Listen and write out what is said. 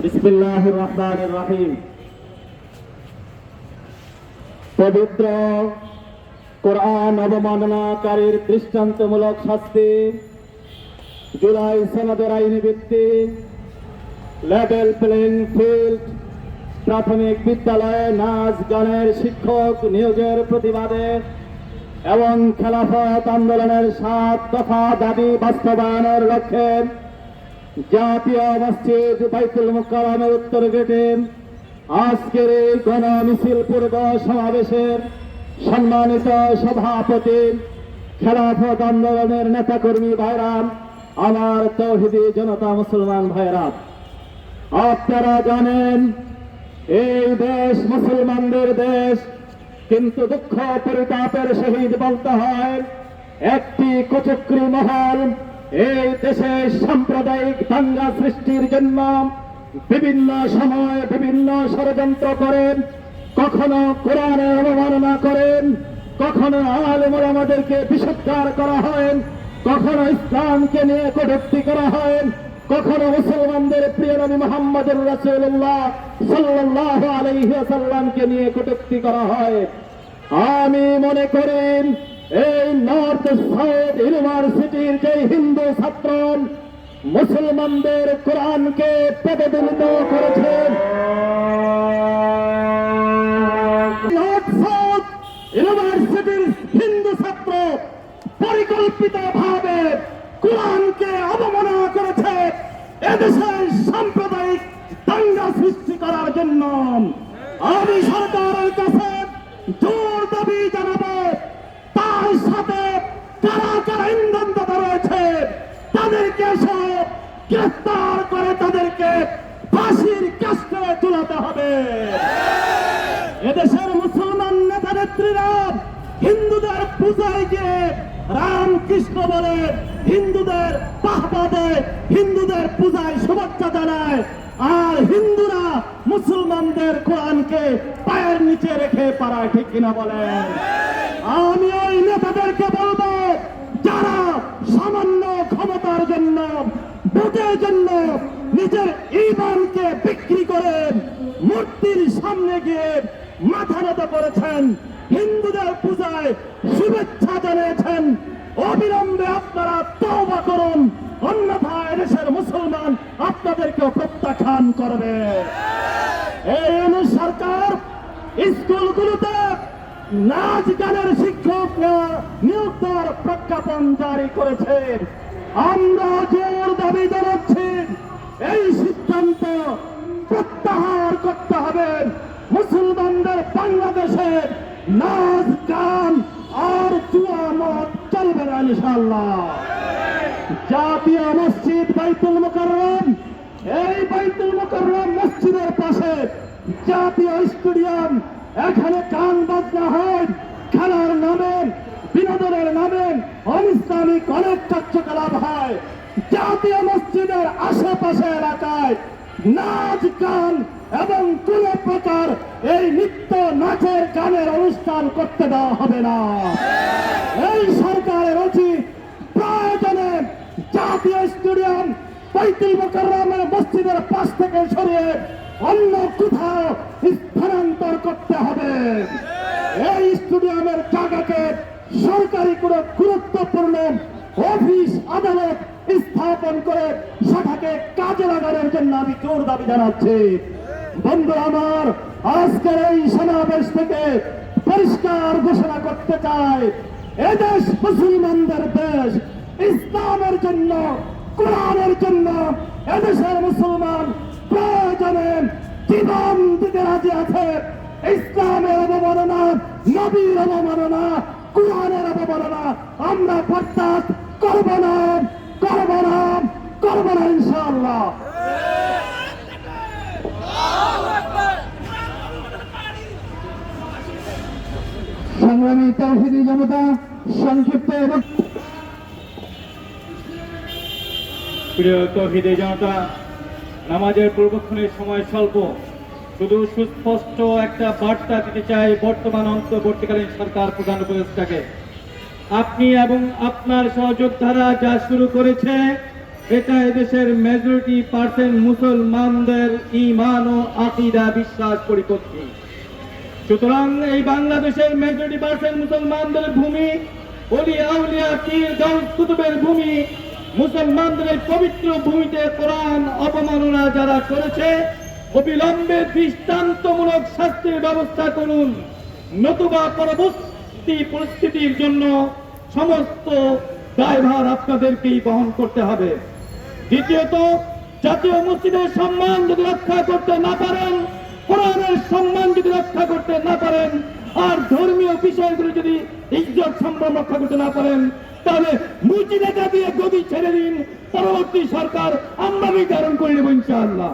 বিসমিল্লাহির রহমানির রহিম। পবিত্র কোরআন অবমাননাকারীর দৃষ্টান্তমূলক শাস্তি, জুলাই সনদের আইনি ভিত্তিক লেভেল প্লেইং ফিল্ড প্রাথমিক বিদ্যালয়ে নাচ গানের শিক্ষক নিয়োগের প্রতিবাদে এবং খেলাফত আন্দোলনের 7 দফা দাবি বাস্তবায়নের লক্ষ্যে জাতীয় মসজিদ বাইতুল মুকাররমের উত্তর গেটে আজকের এই গণ মিছিল পূর্ব সমাবেশের সম্মানিত সভাপতি, খেলাফত আন্দোলনের নেতাকর্মী ভাইরা, আমার তৌহিদি জনতা মুসলমান ভাইরা, আপনারা জানেন এই দেশ মুসলমানদের দেশ, কিন্তু দুঃখ পরিতাপের সহিত বলতে হয় একটি কুচক্রী মহল এই দেশে সাম্প্রদায়িক দাঙ্গা সৃষ্টির জন্য বিভিন্ন সময় বিভিন্ন ষড়যন্ত্র করেন। কখনো কোরআনের অবমাননা করেন, কখনো আলেম ওলামাদেরকে বিশুদ্ধার করা হয়, কখনো ইসলামকে নিয়ে কটূক্তি করা হয়, কখনো মুসলমানদের প্রিয় নবী মুহাম্মদুর রাসূলুল্লাহ সাল্লাল্লাহু আলাইহি ওয়াসাল্লামকে নিয়ে কটূক্তি করা হয়। আমি মনে করি এই নর্থ সাউথ ইউনিভার্সিটির যে হিন্দু ছাত্র মুসলমানদের কোরআনকে পদদলিত করেছেন, নর্থ সাউথ ইউনিভার্সিটির হিন্দু ছাত্র পরিকল্পিতভাবে কোরআনকে অবমাননা করেছে এদেশে সাম্প্রদায়িক দাঙ্গা সৃষ্টি করার জন্য। আমি সরকারের কাছে জোর দাবি জানাবো, তার সাথে কারা কারা ইন্ধনদাতা রয়েছে তাদেরকে সব গ্রেফতার করে তাদেরকে ফাঁসির কাস্টে ঝুলাতে হবে। এদেশের মুসলমান নেতা নেত্রীরা হিন্দুদের পূজায় গিয়ে রামকৃষ্ণ বলে, হিন্দুদের বাহবা দেয়, হিন্দুদের পূজায় শুভেচ্ছা জানায়, আর হিন্দুরা মুসলমানদের কোরআনকে পায়ের নিচে রেখে পাড়ায়, ঠিক কিনা বলেন? আমি ওই নেতাদেরকে বলবো, যারা সামান্য ক্ষমতার জন্য, ভোটের জন্য নিজের ঈমানকে বিক্রি করে মূর্তির সামনে গিয়ে মাথা নত করেছেন, হিন্দুদের পূজায় শুভেচ্ছা জানিয়েছেন, অবিলম্বে আপনারা তওবা করুন, অন্যথায় এদেশের মুসলমান আপনাদেরকে প্রত্যাখ্যান করবে। এই সরকার স্কুলগুলোতে নাচ গানের শিক্ষক নিয়োগ দেওয়ার প্রজ্ঞাপন জারি করেছে। আমরা জোর দাবি জানাচ্ছি এই সিদ্ধান্ত প্রত্যাহার করতে হবে। মুসলমানদের বাংলাদেশে নাচ গান আর জুয়া মদ চলবে না ইনশাআল্লাহ। জাতীয় মসজিদ বাইতুল মুকাররম, এই বাইতুল মুকাররম মসজিদের পাশে জাতীয় স্টেডিয়াম, এখানে গান বাজনা হয়, খেলার নামে, বিনোদনের নামে অনিসলামিক অনেক কার্যকলাপ হয়। জাতীয় মসজিদের আশেপাশে এলাকায় নাচ গান এবং কোন প্রকার এই নৃত্য নাচের গানের অনুষ্ঠান করতে দেওয়া হবে না। এই সরকারের উচিত প্রয়োজনে জাতীয় স্টেডিয়াম বাইতুল মুকাররমের মসজিদের পাশ থেকে সরিয়ে অন্য কোথাও স্থানান্তর করতে হবে। এই স্টেডিয়ামের জায়গাকে সরকারি কোনো গুরুত্বপূর্ণ অফিস আদালত স্থাপন করে সেটাকে কাজে লাগানোর জন্য আমি জোর দাবি জানাচ্ছি। বন্ধু আমার, আজকের এই সমাবেশ থেকে পরিষ্কার ঘোষণা করতে চাই, এদেশ মুসলমানদের দেশ, ইসলামের জন্য, কোরআনের জন্য এদেশের মুসলমান প্রয়োজনে জীবন দিতে রাজি আছে। ইসলামের অবমাননা, নবীর অবমাননা, কোরআনের অবমাননা আমরা বরদাস্ত করব না, করব না, করব না ইনশাআল্লাহ। সংগ্রামী তৌহিদি জনতা, সংক্ষিপ্ত এবং প্রিয় তৌহিদি জনতা, নামাজের পূর্বক্ষণের সময় স্বল্প, শুধু সুস্পষ্ট একটা বার্তা দিতে চাই বর্তমান অন্তর্বর্তীকালীন সরকার প্রধান উপদেষ্টাকে। আপনি এবং আপনার সহযোদ্ধারা যা শুরু করেছে এটা এদেশের মেজরিটি পার্সেন্ট মুসলমানদের ঈমান ও আকীদা বিশ্বাস পরিপন্থী। সুতরাং এই বাংলাদেশের মেজরিটি পার্সেন্ট মুসলমানদের ভূমি, ওলি আউলিয়া পীর গাউস কুতুবের ভূমি, মুসলমানদের এই পবিত্র ভূমিতে কোরআন অবমাননা যারা করেছে অবিলম্বে দৃষ্টান্তমূলক শাস্তির ব্যবস্থা করুন, নতুবা পরবর্তী পরিস্থিতির জন্য সমস্ত দায়ভার আপনাদেরকেই বহন করতে হবে। দ্বিতীয়ত, জাতীয় মসজিদের সম্মান যদি রক্ষা করতে না পারেন, কোরআনের সম্মান যদি রক্ষা করতে না পারেন, আর ধর্মীয় বিষয়গুলো যদি ইজ্জত সম্মান রক্ষা করতে না পারেন, তাহলে মুচিলেখা দিয়ে গদি ছেড়ে দিন, পরবর্তী সরকার আমরা নির্ধারণ করে নেব ইনশাআল্লাহ।